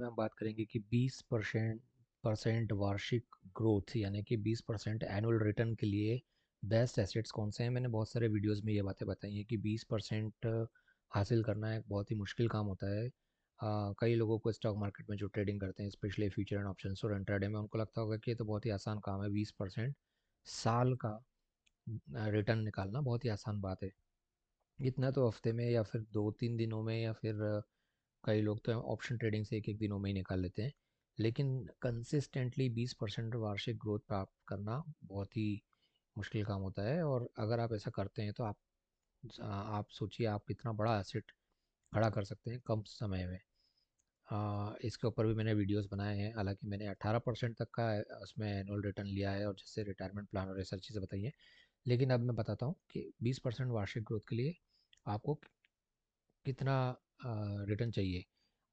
में हम बात करेंगे कि 20% वार्षिक ग्रोथ यानी कि 20% एनुअल रिटर्न के लिए बेस्ट एसेट्स कौन से हैं। मैंने बहुत सारे वीडियोस में ये बातें बताई हैं कि 20% हासिल करना एक बहुत ही मुश्किल काम होता है। कई लोगों को स्टॉक मार्केट में जो ट्रेडिंग करते हैं, स्पेशली फ्यूचर एंड ऑप्शंस और इंट्राडे में, उनको लगता होगा कि ये तो बहुत ही आसान काम है। 20% साल का रिटर्न निकालना बहुत ही आसान बात है। इतना तो हफ्ते में या फिर 2-3 दिनों में या फिर कई लोग तो ऑप्शन ट्रेडिंग से एक एक दिनों में ही निकाल लेते हैं। लेकिन कंसिस्टेंटली 20% वार्षिक ग्रोथ प्राप्त करना बहुत ही मुश्किल काम होता है। और अगर आप ऐसा करते हैं तो आप सोचिए आप कितना बड़ा एसेट खड़ा कर सकते हैं कम समय में। इसके ऊपर भी मैंने वीडियोस बनाए हैं। हालांकि मैंने 18% तक का उसमें एनुअल रिटर्न लिया है और जिससे रिटायरमेंट प्लान और ये सारी चीज़ें बताई हैं। लेकिन अब मैं बताता हूँ कि 20% वार्षिक ग्रोथ के लिए आपको कितना रिटर्न चाहिए।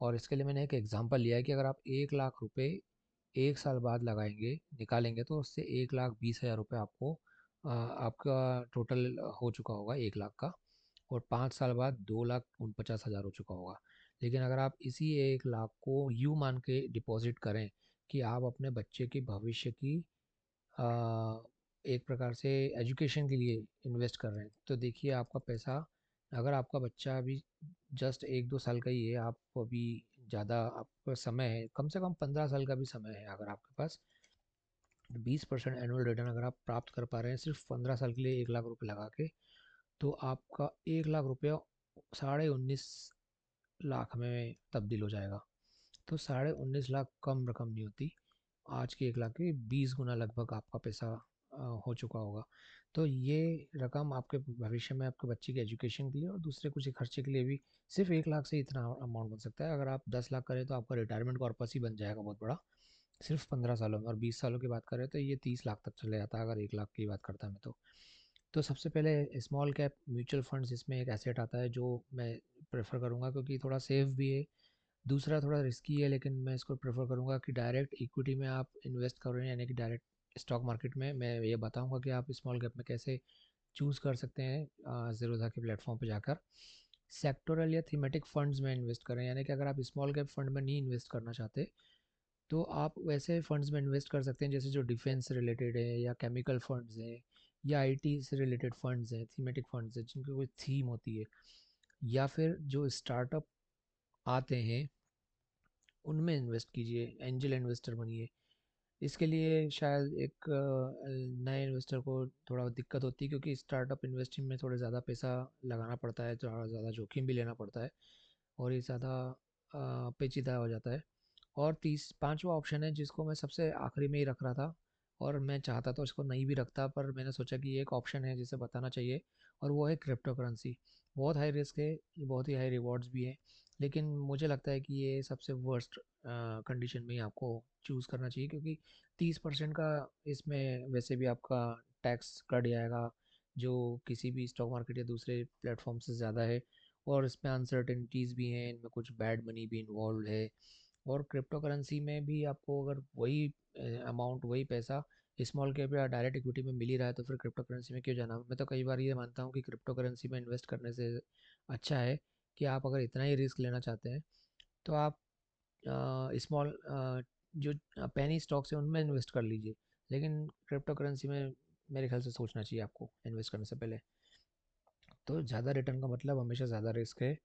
और इसके लिए मैंने एक एग्जांपल लिया है कि अगर आप 1 लाख रुपए 1 साल बाद लगाएंगे, निकालेंगे, तो उससे 1,20,000 रुपये आपको आपका टोटल हो चुका होगा 1 लाख का। और 5 साल बाद 2,49,000 हो चुका होगा। लेकिन अगर आप इसी 1 लाख को यूँ मान के डिपॉजिट करें कि आप अपने बच्चे की भविष्य की अ, एक प्रकार से एजुकेशन के लिए इन्वेस्ट कर रहे हैं, तो देखिए आपका पैसा, अगर आपका बच्चा अभी जस्ट 1-2 साल का ही है, आप अभी ज़्यादा आपका समय है, कम से कम 15 साल का भी समय है अगर आपके पास, 20% एनुअल रिटर्न अगर आप प्राप्त कर पा रहे हैं सिर्फ 15 साल के लिए 1 लाख रुपए लगा के, तो आपका 1 लाख रुपया 19.5 लाख में तब्दील हो जाएगा। तो 19.5 लाख कम रकम नहीं होती। आज के 1 लाख के 20 गुना लगभग आपका पैसा हो चुका होगा। तो ये रकम आपके भविष्य में आपके बच्चे के एजुकेशन के लिए और दूसरे कुछ खर्चे के लिए भी सिर्फ 1 लाख से इतना अमाउंट बन सकता है। अगर आप 10 लाख करें तो आपका रिटायरमेंट कॉर्पस ही बन जाएगा बहुत बड़ा, सिर्फ 15 सालों में। और 20 सालों की बात करें तो ये 30 लाख तक चले जाता है अगर 1 लाख की बात करता मैं तो सबसे पहले स्मॉल कैप म्यूचुअल फंड्स, इसमें एक एसेट आता है जो मैं प्रेफर करूँगा क्योंकि थोड़ा सेफ भी है। दूसरा थोड़ा रिस्की है, लेकिन मैं इसको प्रेफर करूँगा कि डायरेक्ट इक्विटी में आप इन्वेस्ट कर रहे हैं, यानी कि डायरेक्ट स्टॉक मार्केट में। मैं ये बताऊँगा कि आप स्मॉल कैप में कैसे चूज़ कर सकते हैं ज़ीरोधा के प्लेटफॉर्म पे जाकर। सेक्टोरल या थीमेटिक फंड्स में इन्वेस्ट करें, यानी कि अगर आप स्मॉल कैप फंड में नहीं इन्वेस्ट करना चाहते तो आप वैसे फंड्स में इन्वेस्ट कर सकते हैं जैसे जो डिफेंस से रिलेटेड है, या केमिकल फंड्स हैं, या आईटी से रिलेटेड फंड्स हैं, थीमेटिक फंड्स हैं जिनकी कोई थीम होती है, या फिर जो स्टार्टअप आते हैं उनमें इन्वेस्ट कीजिए, एंजल इन्वेस्टर बनिए। इसके लिए शायद एक नए इन्वेस्टर को थोड़ा दिक्कत होती है क्योंकि स्टार्टअप इन्वेस्टिंग में थोड़ा ज़्यादा पैसा लगाना पड़ता है, थोड़ा ज़्यादा जोखिम भी लेना पड़ता है और ये ज़्यादा पेचीदा हो जाता है। और तीस पांचवा ऑप्शन है जिसको मैं सबसे आखिरी में ही रख रहा था, और मैं चाहता तो इसको नहीं भी रखता, पर मैंने सोचा कि ये एक ऑप्शन है जिसे बताना चाहिए, और वो है क्रिप्टो करेंसी। बहुत हाई रिस्क है, ये बहुत ही हाई रिवॉर्ड्स भी है, लेकिन मुझे लगता है कि ये सबसे वर्स्ट कंडीशन में ही आपको चूज़ करना चाहिए क्योंकि 30% का इसमें वैसे भी आपका टैक्स कट जाएगा, जो किसी भी स्टॉक मार्केट या दूसरे प्लेटफॉर्म से ज़्यादा है। और इसमें अनसर्टेनिटीज़ भी हैं, इनमें कुछ बैड मनी भी इन्वॉल्व है। और क्रिप्टो करेंसी में भी आपको अगर वही अमाउंट, वही पैसा स्मॉल कैप या डायरेक्ट इक्विटी में मिल ही रहा है तो फिर क्रिप्टो करेंसी में क्यों जाना। मैं तो कई बार ये मानता हूँ कि क्रिप्टो करेंसी में इन्वेस्ट करने से अच्छा है कि आप अगर इतना ही रिस्क लेना चाहते हैं तो आप स्मॉल जो पेनी स्टॉक्स हैं उनमें इन्वेस्ट कर लीजिए। लेकिन क्रिप्टो करेंसी में मेरे ख्याल से सोचना चाहिए आपको इन्वेस्ट करने से पहले। तो ज़्यादा रिटर्न का मतलब हमेशा ज़्यादा रिस्क है,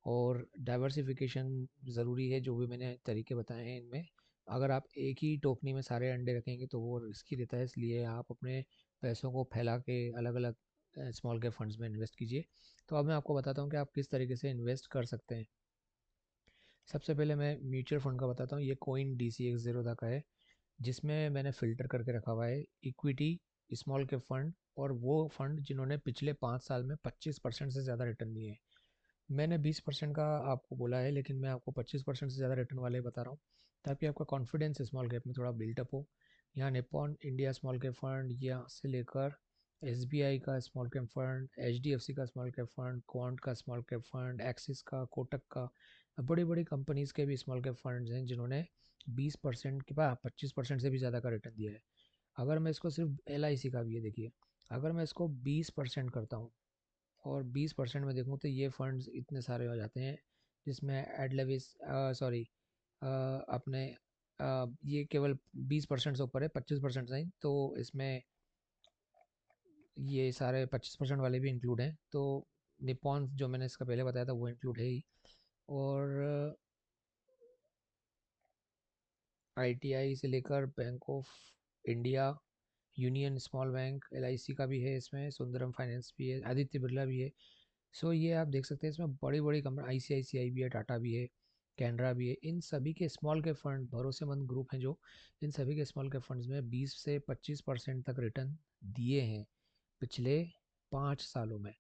और डाइवर्सिफिकेशन ज़रूरी है। जो भी मैंने तरीके बताए हैं इनमें, अगर आप एक ही टोकनी में सारे अंडे रखेंगे तो वो रिस्की रहता है, इसलिए आप अपने पैसों को फैला के अलग अलग स्मॉल कैप फंड्स में इन्वेस्ट कीजिए। तो अब मैं आपको बताता हूँ कि आप किस तरीके से इन्वेस्ट कर सकते हैं। सबसे पहले मैं म्यूचुअल फंड का बताता हूँ। ये कोइन DCX ज़ीरोधा का है, जिसमें मैंने फ़िल्टर करके रखा हुआ है इक्विटी, स्मॉल कैप फंड, और वो फंड जिन्होंने पिछले 5 साल में 25% से ज़्यादा रिटर्न दिए हैं। मैंने 20% का आपको बोला है, लेकिन मैं आपको 25% से ज़्यादा रिटर्न वाले बता रहा हूँ ताकि आपका कॉन्फिडेंस स्मॉल कैप में थोड़ा बिल्टअप हो। यहाँ Nippon India small cap fund, यहाँ से लेकर SBI का स्मॉल कैप फंड, HDFC का स्मॉल कैप फंड, क्वांट का स्मॉल कैप फंड, एक्सिस का, कोटक का, बड़ी बड़ी कंपनीज़ के भी स्मॉल कैप फंड्स हैं जिन्होंने 20% के बाद 25% से भी ज़्यादा का रिटर्न दिया है। अगर मैं इसको सिर्फ LIC का भी है, देखिए, अगर मैं इसको 20% करता हूँ और 20% में देखूँ तो ये फंड्स इतने सारे हो जाते हैं, जिसमें एडलेविस, सॉरी, अपने ये केवल 20% से ऊपर है, 25% नहीं, तो इसमें ये सारे 25% वाले भी इंक्लूड हैं। तो निपॉन जो मैंने इसका पहले बताया था वो इंक्लूड है ही। और आईटीआई से लेकर bank of India, union small bank, LIC का भी है इसमें, सुंदरम फाइनेंस भी है, आदित्य बिरला भी है। सो ये आप देख सकते हैं इसमें बड़ी बड़ी कंपनी, आईसीआईसीआई भी है, टाटा भी है, कैनरा भी है। इन सभी के स्मॉल के फंड, भरोसेमंद ग्रुप हैं जो, इन सभी के स्मॉल के फंड्स में 20 से 25% तक रिटर्न दिए हैं पिछले 5 सालों में।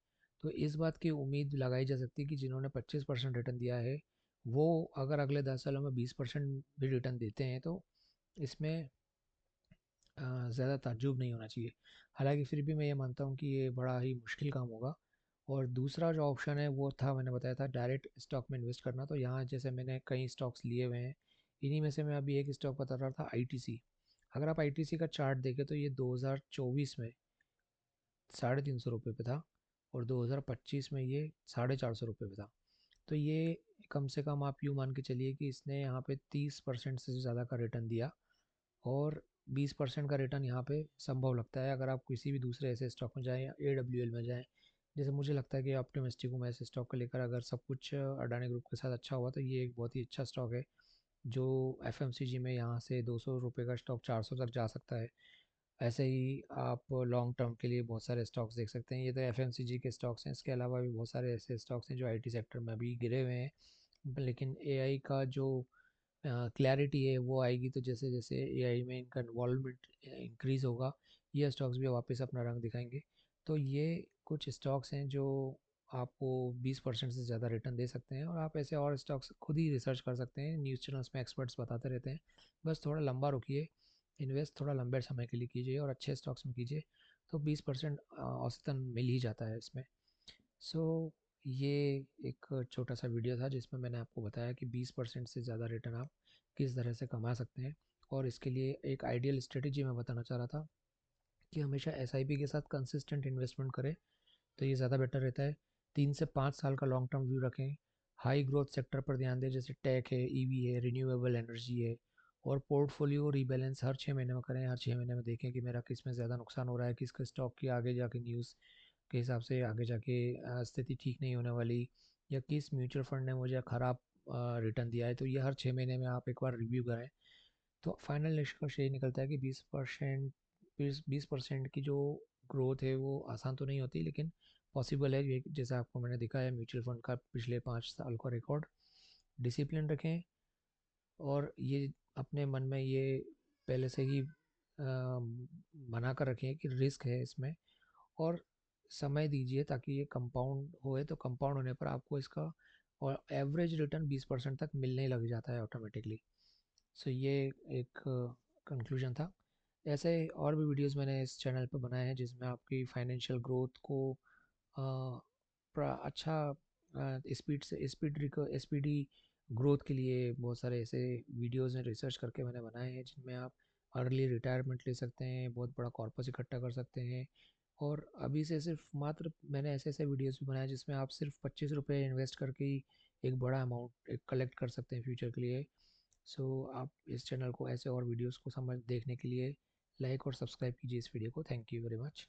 तो इस बात की उम्मीद लगाई जा सकती है कि जिन्होंने 25% रिटर्न दिया है, वो अगर अगले 10 सालों में 20% भी रिटर्न देते हैं, तो इसमें ज़्यादा ताज्जुब नहीं होना चाहिए। हालांकि फिर भी मैं ये मानता हूँ कि ये बड़ा ही मुश्किल काम होगा। और दूसरा जो ऑप्शन है वो था, मैंने बताया था डायरेक्ट स्टॉक में इन्वेस्ट करना। तो यहाँ जैसे मैंने कई स्टॉक्स लिए हुए हैं, इन्हीं में से मैं अभी एक स्टॉक बता रहा था, आईटीसी। अगर आप आईटीसी का चार्ट देखें तो ये 2024 में 350 रुपये पे था, और 2025 में ये 450 रुपये पे था। तो ये कम से कम आप यूँ मान के चलिए कि इसने यहाँ पे 30% से ज़्यादा का रिटर्न दिया। और 20% का रिटर्न यहाँ पे संभव लगता है अगर आप किसी भी दूसरे ऐसे स्टॉक में जाएँ या एडब्ल्यूएल में जाएँ। जैसे मुझे लगता है कि ऑप्टिमिस्टिक हूँ मैं ऐसे स्टॉक को लेकर, अगर सब कुछ अडानी ग्रुप के साथ अच्छा हुआ तो ये एक बहुत ही अच्छा स्टॉक है, जो एफएमसीजी में यहाँ से 200 रुपये का स्टॉक 400 तक जा सकता है। ऐसे ही आप लॉन्ग टर्म के लिए बहुत सारे स्टॉक्स देख सकते हैं। ये तो एफएमसीजी के स्टॉक्स हैं, इसके अलावा भी बहुत सारे ऐसे स्टॉक्स हैं जो आईटी सेक्टर में अभी गिरे हुए हैं। लेकिन एआई का जो क्लैरिटी है वो आएगी, तो जैसे जैसे एआई में इनका इन्वॉल्वमेंट इंक्रीज़ होगा, ये स्टॉक्स भी वापस अपना रंग दिखाएंगे। तो ये कुछ स्टॉक्स हैं जो आपको 20% से ज़्यादा रिटर्न दे सकते हैं। और आप ऐसे और स्टॉक्स खुद ही रिसर्च कर सकते हैं, न्यूज़ चैनल्स में एक्सपर्ट्स बताते रहते हैं। बस थोड़ा लंबा रुकिए, इन्वेस्ट थोड़ा लंबे समय के लिए कीजिए और अच्छे स्टॉक्स में कीजिए, तो 20% औसतन मिल ही जाता है इसमें। सो ये एक छोटा सा वीडियो था जिसमें मैंने आपको बताया कि 20% से ज़्यादा रिटर्न आप किस तरह से कमा सकते हैं। और इसके लिए एक आइडियल स्ट्रेटजी मैं बताना चाह रहा था कि हमेशा एसआईपी के साथ कंसिस्टेंट इन्वेस्टमेंट करें, तो ये ज़्यादा बेटर रहता है। 3 से 5 साल का लॉन्ग टर्म व्यू रखें। हाई ग्रोथ सेक्टर पर ध्यान दें, जैसे टेक है, ईवी है, रिन्यूएबल एनर्जी है। और पोर्टफोलियो रीबैलेंस हर 6 महीने में करें। हर 6 महीने में देखें कि मेरा किस में ज़्यादा नुकसान हो रहा है, किसका स्टॉक की आगे जाके न्यूज़ के हिसाब से आगे जाके स्थिति ठीक नहीं होने वाली, या किस म्यूचुअल फंड ने मुझे ख़राब रिटर्न दिया है। तो ये हर 6 महीने में आप एक बार रिव्यू करें। तो फाइनल निष्कर्ष यही निकलता है कि 20% की जो ग्रोथ है वो आसान तो नहीं होती, लेकिन पॉसिबल है। ये जैसा आपको मैंने दिखाया म्यूचुअल फंड का पिछले 5 साल का रिकॉर्ड। डिसिप्लिन रखें, और ये अपने मन में ये पहले से ही बना कर रखें कि रिस्क है इसमें, और समय दीजिए ताकि ये कंपाउंड होए। तो कंपाउंड होने पर आपको इसका और एवरेज रिटर्न 20% तक मिलने लग जाता है ऑटोमेटिकली। सो ये एक कंक्लूजन था। ऐसे और भी वीडियोस मैंने इस चैनल पर बनाए हैं जिसमें आपकी फाइनेंशियल ग्रोथ को अच्छा स्पीडी ग्रोथ के लिए बहुत सारे ऐसे वीडियोस हैं, रिसर्च करके मैंने बनाए हैं, जिनमें आप अर्ली रिटायरमेंट ले सकते हैं, बहुत बड़ा कॉर्पस इकट्ठा कर सकते हैं। और अभी से सिर्फ मात्र मैंने ऐसे ऐसे वीडियोस भी बनाए जिसमें आप सिर्फ 25 रुपये इन्वेस्ट करके ही एक बड़ा अमाउंट एक कलेक्ट कर सकते हैं फ्यूचर के लिए। सो आप इस चैनल को ऐसे और वीडियोस को समझ देखने के लिए लाइक और सब्सक्राइब कीजिए इस वीडियो को। Thank you very much.